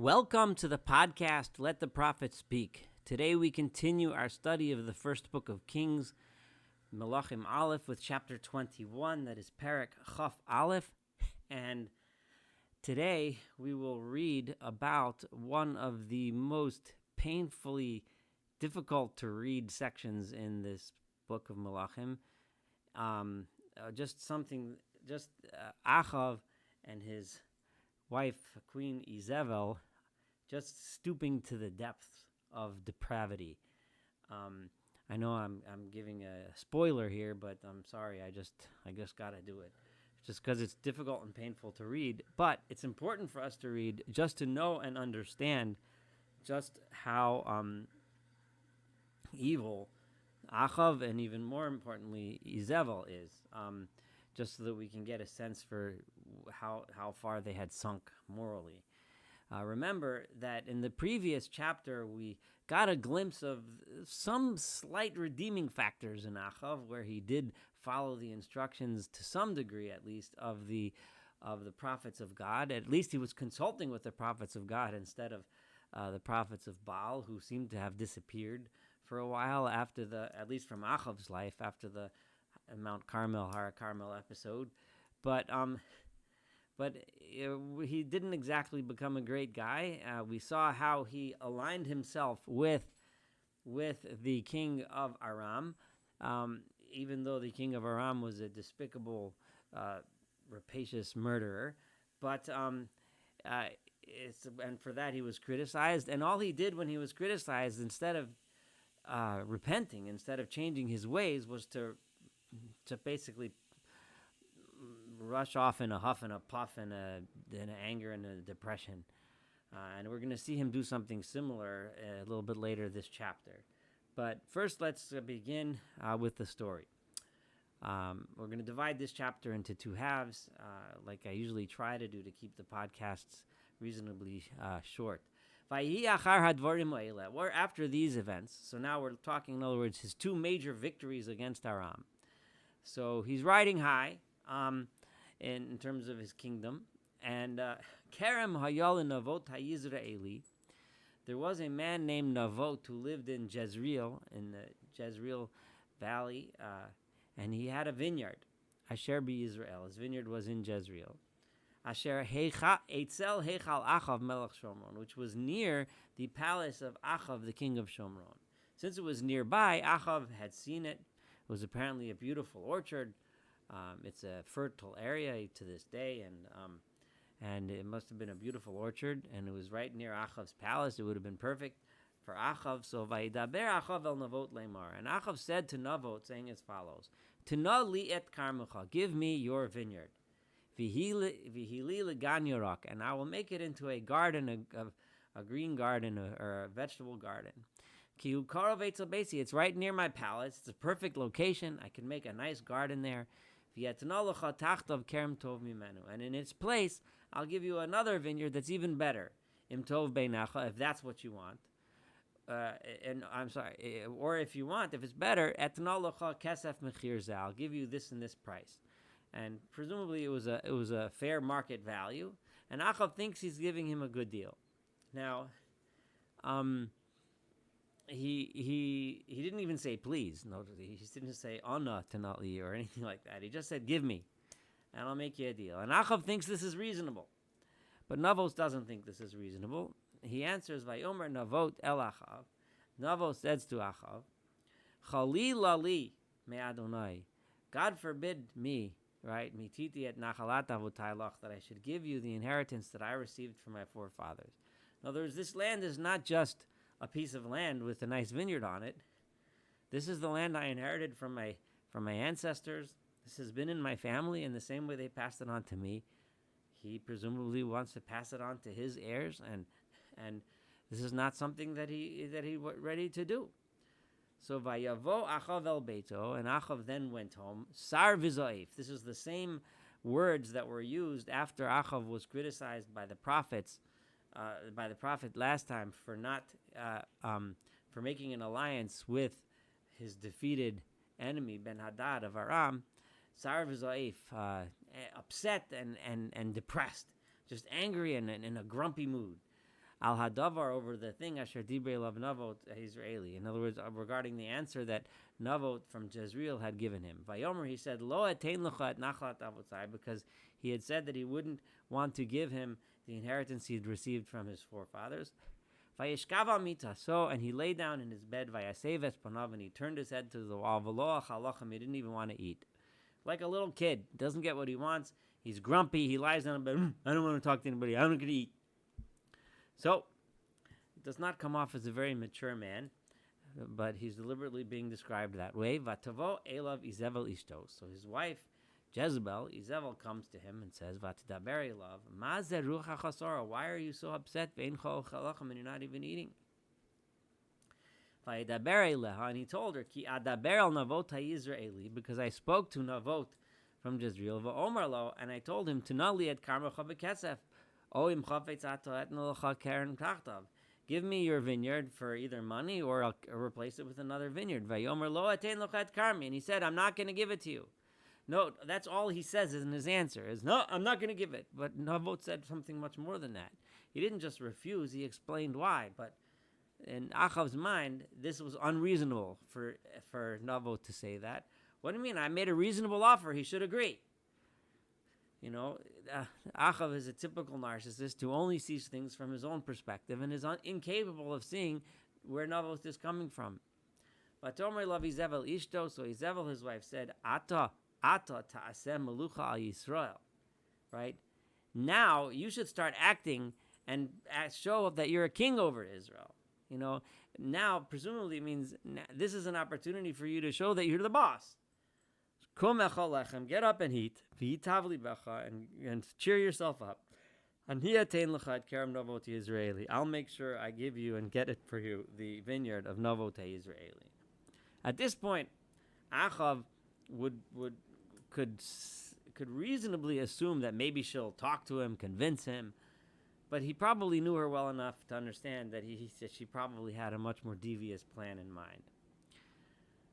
Welcome to the podcast, Let the Prophet Speak. Today we continue our study of the first book of Kings, Melachim Aleph, with chapter 21, that is Perek Chaf Aleph. And today we will read about one of the most painfully difficult to read sections in this book of Melachim. Ahab and his wife, Queen Jezebel, just stooping to the depths of depravity. I know I'm giving a spoiler here, but I'm sorry. I just got to do it, just because it's difficult and painful to read. But it's important for us to read, just to know and understand just how evil Ahab, and even more importantly, Jezebel is. Just so that we can get a sense for how far they had sunk morally. Remember that in the previous chapter, we got a glimpse of some slight redeeming factors in Ahab, where he did follow the instructions to some degree, at least, of the prophets of God. At least he was consulting with the prophets of God instead of the prophets of Baal, who seemed to have disappeared for a while after at least from Ahab's life, after the Mount Carmel, Har Carmel episode. But he didn't exactly become a great guy. We saw how he aligned himself with the king of Aram, even though the king of Aram was a despicable, rapacious murderer. But and for that he was criticized. And all he did when he was criticized, instead of repenting, instead of changing his ways, was to basically rush off in a huff and a puff and in anger and a depression. And we're going to see him do something similar a little bit later this chapter. But first, let's begin with the story. We're going to divide this chapter into two halves, like I usually try to do to keep the podcasts reasonably short. We're after these events. So now we're talking, in other words, his two major victories against Aram. So he's riding high in terms of his kingdom. And Kerem Hayal Navot HaYisraeli, there was a man named Navot who lived in Jezreel, in the Jezreel Valley, and he had a vineyard, Asher B'Yisrael. His vineyard was in Jezreel. Asher Eitzel Heichal Achav Melech Shomron, which was near the palace of Achav, the king of Shomron. Since it was nearby, Achav had seen it. It was apparently a beautiful orchard. It's a fertile area to this day, and it must have been a beautiful orchard, and it was right near Achav's palace. It would have been perfect for Achav. So Vayidaber Achav el Navot lemar, and Achav said to Navot, saying as follows: Tana li et karmecha, give me your vineyard. Vihili legan yorak, and I will make it into a garden, a green garden, or a vegetable garden. It's right near my palace. It's a perfect location. I can make a nice garden there. And in its place, I'll give you another vineyard that's even better. If that's what you want. And I'm sorry, or if you want, if it's better, I'll give you this and this price. And presumably it was a fair market value. And Achav thinks he's giving him a good deal. Now, He didn't even say please. No, he didn't say Anna Tanali or anything like that. He just said, give me, and I'll make you a deal. And Achav thinks this is reasonable. But Navot doesn't think this is reasonable. He answers, Vayomer Navot el Achav. Navot says to Achav, Chalila li me Adonai. God forbid me, right? Mititi et nachalat avotaylach, that I should give you the inheritance that I received from my forefathers. In other words, this land is not just a piece of land with a nice vineyard on it. This is the land I inherited from my ancestors. This has been in my family in the same way they passed it on to me. He presumably wants to pass it on to his heirs, and this is not something that he was ready to do. So Vayavo Achav el Beito, and Achav then went home. Sar v'zoif. This is the same words that were used after Achav was criticized by the prophets. By the prophet last time for for making an alliance with his defeated enemy Ben-Hadad of Aram. Sar v'zoif, upset and depressed, just angry and in a grumpy mood. al hadavar, over the thing asher dibrei elav Navot Israeli. In other words, regarding the answer that Navot from Jezreel had given him. Vayomer, he said, lo etein lecha et nachlat avotzai, because he had said that he wouldn't want to give him the inheritance he had received from his forefathers. Vayishkav al mitaso, and he lay down in his bed, vayasev es panav, and he turned his head to the wall, v'lo achal lachem, he didn't even want to eat. Like a little kid, doesn't get what he wants, he's grumpy, he lies down in bed, I don't want to talk to anybody, I'm not going to eat. So, it does not come off as a very mature man, but he's deliberately being described that way. Vatavo elav Jezebel ishto. So his wife, Jezebel, Jezebel, comes to him and says, Vatidaber elav, ma ze ruach chasora, why are you so upset? Ve'in chol chalachem, and you're not even eating. Vayidaber eleha, and he told her, Ki adaber al Navot ha'Yisraeli, because I spoke to Navot from Jezreel, va'omar lo, and I told him, Tunali et karmecha v'kesef, o im chafetz ato et nelecha keren tachtav. Give me your vineyard for either money, or I'll replace it with another vineyard. Vayomer lo atein lecha et karmi, and he said, I'm not going to give it to you. No, that's all he says in his answer, is no, I'm not going to give it. But Navot said something much more than that. He didn't just refuse, he explained why. But in Ahab's mind, this was unreasonable for Navot to say that. What do you mean? I made a reasonable offer, he should agree. You know, Ahab is a typical narcissist who only sees things from his own perspective and is incapable of seeing where Navot is coming from. But Tomer lav Jezebel ishto, so Jezebel, his wife, said, Ata ta'aseh melucha al Yisrael. Right? Now you should start acting and show that you're a king over Israel. You know, now presumably it means this is an opportunity for you to show that you're the boss. Get up and eat, and cheer yourself up. I'll make sure I give you and get it for you, the vineyard of Navot Israeli. At this point, Ahab could reasonably assume that maybe she'll talk to him, convince him, but he probably knew her well enough to understand that she probably had a much more devious plan in mind.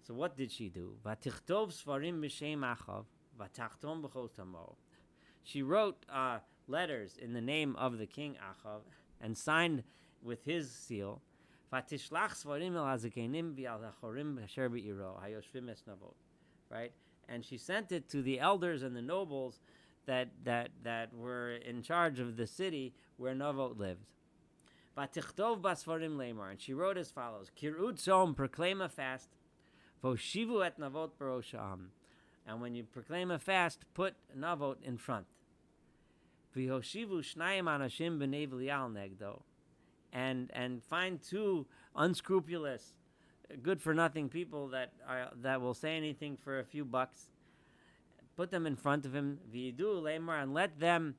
So what did she do? She wrote letters in the name of the king Ahab and signed with his seal. Right? And she sent it to the elders and the nobles that were in charge of the city where Navot lived. And she wrote as follows: Kirut tzom, proclaim a fast. Voshivu et Navot barosham, and when you proclaim a fast, put Navot in front. V'hoshivu shnayim anashim b'nei v'lial negdo, and find two unscrupulous, good-for-nothing people that will say anything for a few bucks. Put them in front of him. V'yidu leimar, and let them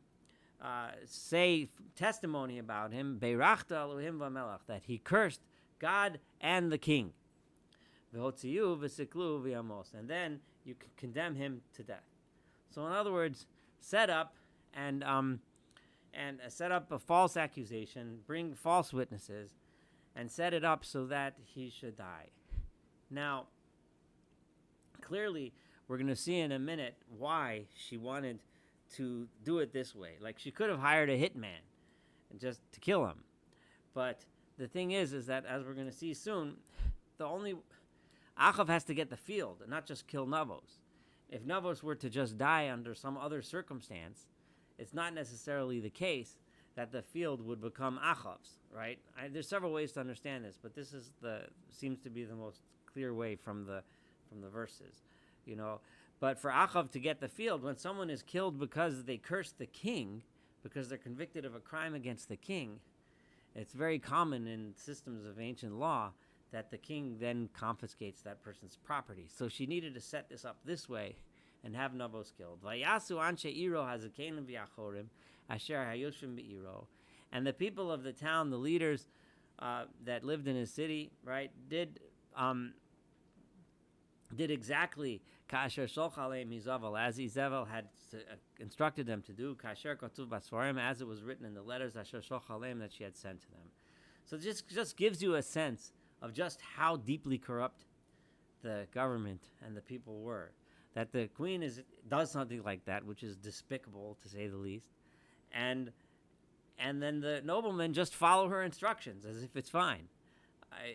say testimony about him. Beirachta Elohim v'melach, that he cursed God and the king. And then you can condemn him to death. So in other words, set up and set up a false accusation, bring false witnesses, and set it up so that he should die. Now, clearly, we're going to see in a minute why she wanted to do it this way. Like, she could have hired a hitman just to kill him. But the thing is that, as we're going to see soon, Ahab has to get the field and not just kill Navos. If Navos were to just die under some other circumstance, it's not necessarily the case that the field would become Ahab's, right? There's several ways to understand this, but this is seems to be the most clear way from the verses, you know. But for Ahab to get the field, when someone is killed because they cursed the king, because they're convicted of a crime against the king, it's very common in systems of ancient law that the king then confiscates that person's property. So she needed to set this up this way and have Navos killed. Vayasu anshe iro hazakenim v'yachorim asher hayoshim be'iro. And the people of the town, the leaders that lived in his city, right, did exactly kasher sholch aleim Jezebel, as Jezebel had instructed them to do, kasher katuv basfarim, as it was written in the letters asher sholch aleim that she had sent to them. So it just gives you a sense of just how deeply corrupt the government and the people were. That the queen does something like that, which is despicable, to say the least. And and then the noblemen just follow her instructions as if it's fine.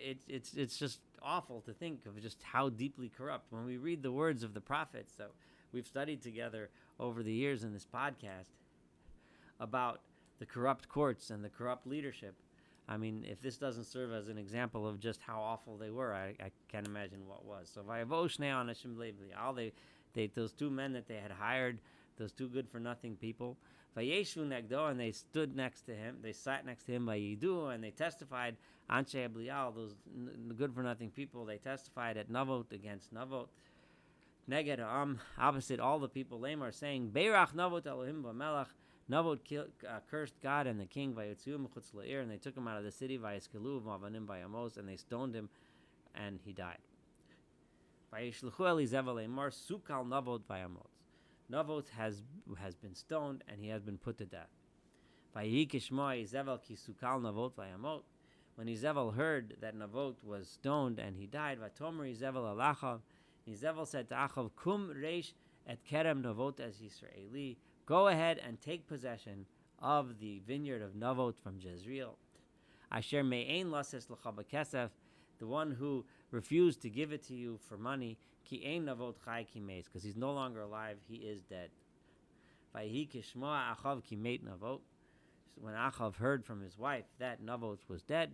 It's just awful to think of just how deeply corrupt. When we read the words of the prophets that we've studied together over the years in this podcast about the corrupt courts and the corrupt leadership, I mean, if this doesn't serve as an example of just how awful they were, I can't imagine what was. So those two men that they had hired, those two good-for-nothing people, Vayeshu negdo, and they stood next to him. They sat next to him by Yidu, and they testified. Anshe Ablial, those good-for-nothing people, they testified at Navot against Navot. Neged opposite all the people, Lamar, saying, Beirach Navot Elohim v'melach. Navot cursed God and the king, Vayotziu mechutz la'ir, and they took him out of the city, Vayiskelu v'avanim v'yamos, and they stoned him, and he died. Vayishluchu Elizevel Lamar, Sukal Navot v'yamos. Navot has been stoned, and he has been put to death. When Jezebel heard that Navot was stoned and he died, Jezebel said to Ahab, Kum reish et kerem Navot as Yisraeli. Go ahead and take possession of the vineyard of Navot from Jezreel. Asher me'ein lases l'cha b'kesef, the one who refused to give it to you for money, ki ein Navot chai ki meis, because he's no longer alive, he is dead. Vayhi kishmoa Achav ki meit Navot. When Achav heard from his wife that Navot was dead,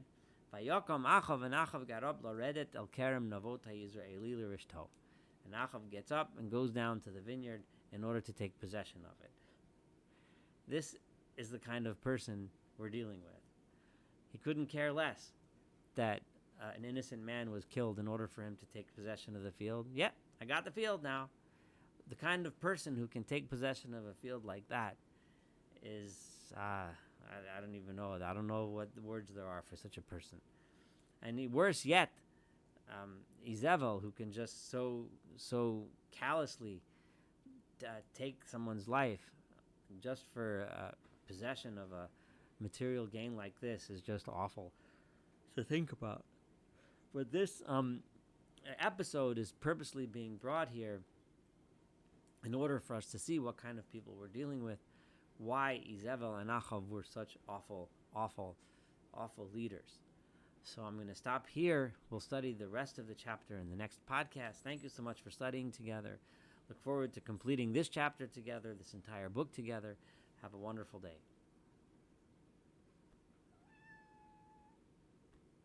Vayokam Achav, and Achav got up, Laredet el kerem Navot ha'Yisraeli l'rishto. And Achav gets up and goes down to the vineyard in order to take possession of it. This is the kind of person we're dealing with. He couldn't care less that an innocent man was killed in order for him to take possession of the field. Yeah, I got the field now. The kind of person who can take possession of a field like that is, I don't even know. I don't know what the words there are for such a person. And worse yet, Jezebel, who can just so callously take someone's life just for possession of a material gain like this, is just awful to think about. But this episode is purposely being brought here in order for us to see what kind of people we're dealing with, why Jezebel and Achav were such awful leaders. So I'm going to stop here. We'll study the rest of the chapter in the next podcast. Thank you so much for studying together. Look forward to completing this chapter together, this entire book together. Have a wonderful day.